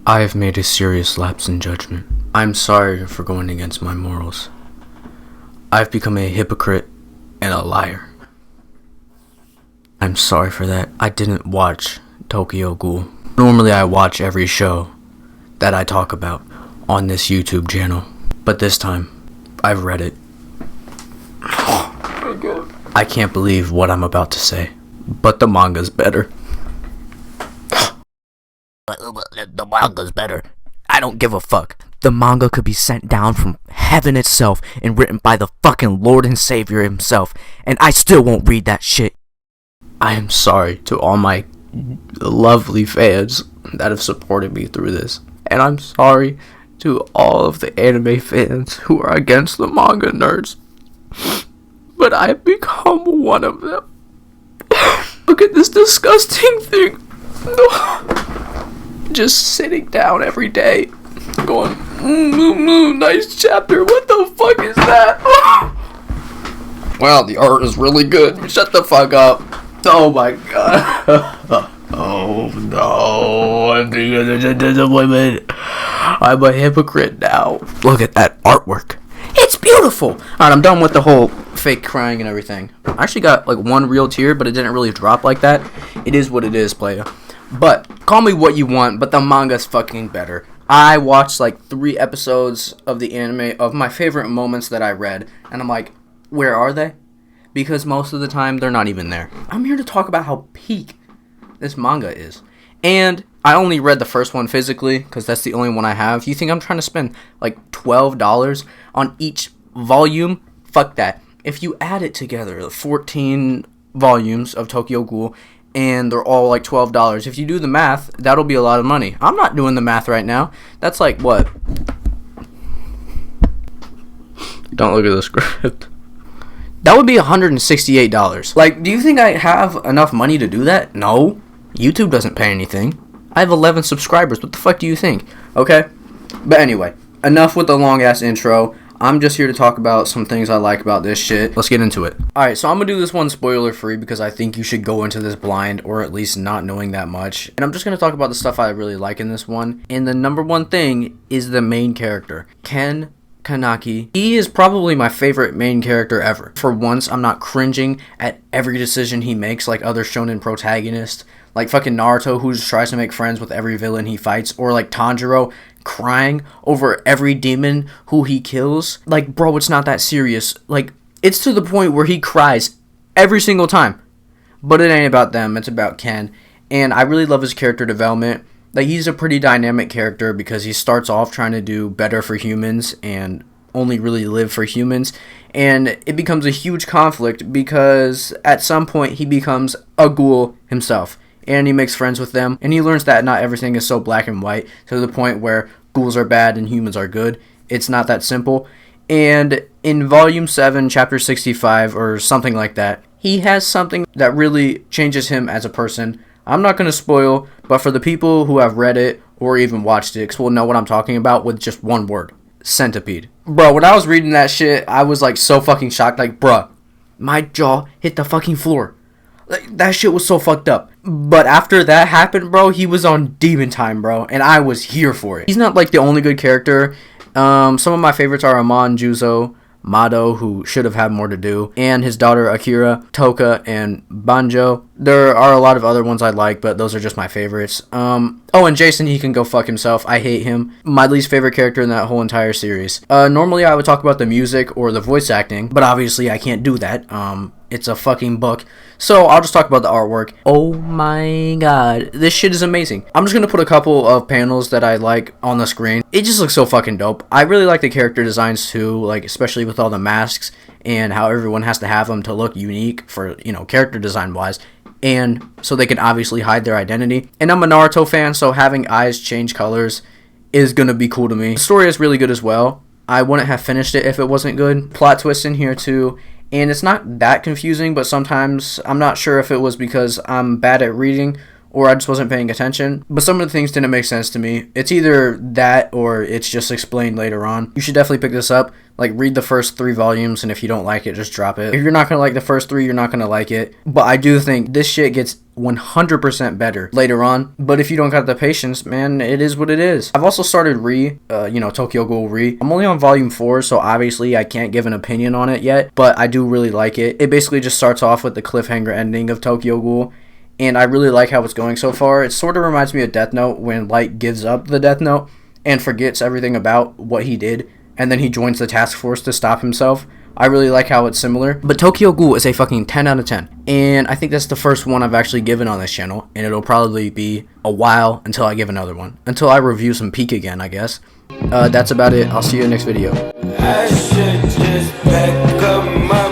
I have made a serious lapse in judgment. I'm sorry for going against my morals. I've become a hypocrite and a liar. I'm sorry for that. I didn't watch Tokyo Ghoul. Normally I watch every show that I talk about on this YouTube channel, but this time I've read it. I can't believe what I'm about to say, but the manga's better. The manga's better. I don't give a fuck. The manga could be sent down from heaven itself and written by the fucking Lord and Savior himself, and I still won't read that shit. I am sorry to all my lovely fans that have supported me through this, and I'm sorry to all of the anime fans who are against the manga nerds, but I have become one of them. Look at this disgusting thing. Just sitting down every day, going, nice chapter, what the fuck is that? Wow, the art is really good. Shut the fuck up. Oh my god. Oh no, I'm being a disappointment. I'm a hypocrite now. Look at that artwork. It's beautiful. Alright, I'm done with the whole fake crying and everything. I actually got like one real tear, but it didn't really drop like that. It is what it is, playa. But, call me what you want, but the manga's fucking better. I watched like 3 episodes of the anime of my favorite moments that I read, and I'm like, where are they? Because most of the time, they're not even there. I'm here to talk about how peak this manga is. And I only read the first one physically, because that's the only one I have. You think I'm trying to spend like $12 on each volume? Fuck that. If you add it together, the 14 volumes of Tokyo Ghoul, and they're all like $12. If you do the math, that'll be a lot of money. I'm not doing the math right now. That's like what? Don't look at the script. That would be $168. Like, do you think I have enough money to do that? No. YouTube doesn't pay anything. I have 11 subscribers. What the fuck do you think? Okay? But anyway, enough with the long ass intro. I'm just here to talk about some things I like about this shit. Let's get into it. Alright, so I'm gonna do this one spoiler free because I think you should go into this blind, or at least not knowing that much. And I'm just gonna talk about the stuff I really like in this one. And the number one thing is the main character, Ken Kanaki. He is probably my favorite main character ever. For once, I'm not cringing at every decision he makes like other shonen protagonists. Like fucking Naruto, who just tries to make friends with every villain he fights. Or like Tanjiro, crying over every demon who he kills. Like, bro, it's not that serious. Like, it's to the point where he cries every single time. But it ain't about them, it's about Ken. And I really love his character development. Like, he's a pretty dynamic character because he starts off trying to do better for humans and only really live for humans. And it becomes a huge conflict because at some point he becomes a ghoul himself. And he makes friends with them, and he learns that not everything is so black and white, to the point where ghouls are bad and humans are good. It's not that simple. And in Volume 7, Chapter 65, or something like that, he has something that really changes him as a person. I'm not going to spoil, but for the people who have read it, or even watched it, will know what I'm talking about with just one word. Centipede. Bro, when I was reading that shit, I was like so fucking shocked, like, bruh, my jaw hit the fucking floor. Like, that shit was so fucked up. But after that happened, bro, he was on demon time, bro. And I was here for it. He's not, like, the only good character. Some of my favorites are Amon, Juzo, Mado, who should have had more to do, and his daughter Akira, Toka, and Banjo. There are a lot of other ones I like, but those are just my favorites. Oh, and Jason, he can go fuck himself. I hate him. My least favorite character in that whole entire series. Normally I would talk about the music or the voice acting, but obviously I can't do that. It's a fucking book. So I'll just talk about the artwork. Oh my god. This shit is amazing. I'm just going to put a couple of panels that I like on the screen. It just looks so fucking dope. I really like the character designs too, like especially with all the masks and how everyone has to have them to look unique for, you know, character design wise. And so they can obviously hide their identity. And I'm a Naruto fan, so having eyes change colors is going to be cool to me. The story is really good as well. I wouldn't have finished it if it wasn't good. Plot twist in here too. And it's not that confusing, but sometimes I'm not sure if it was because I'm bad at reading or I just wasn't paying attention. But some of the things didn't make sense to me. It's either that or it's just explained later on. You should definitely pick this up. Like, read the first 3 volumes, and if you don't like it, just drop it. If you're not gonna like the first 3, you're not gonna like it. But I do think this shit gets 100% better later on. But if you don't got the patience, man, it is what it is. I've also started Tokyo Ghoul Re. I'm only on volume 4, so obviously I can't give an opinion on it yet, but I do really like it. It basically just starts off with the cliffhanger ending of Tokyo Ghoul, and I really like how it's going so far. It sort of reminds me of Death Note, when Light gives up the Death Note and forgets everything about what he did, and then he joins the task force to stop himself. I really like how it's similar. But Tokyo Ghoul is a fucking 10 out of 10. And I think that's the first one I've actually given on this channel. And it'll probably be a while until I give another one. Until I review some Peak again, I guess. That's about it. I'll see you in the next video. I should just back up my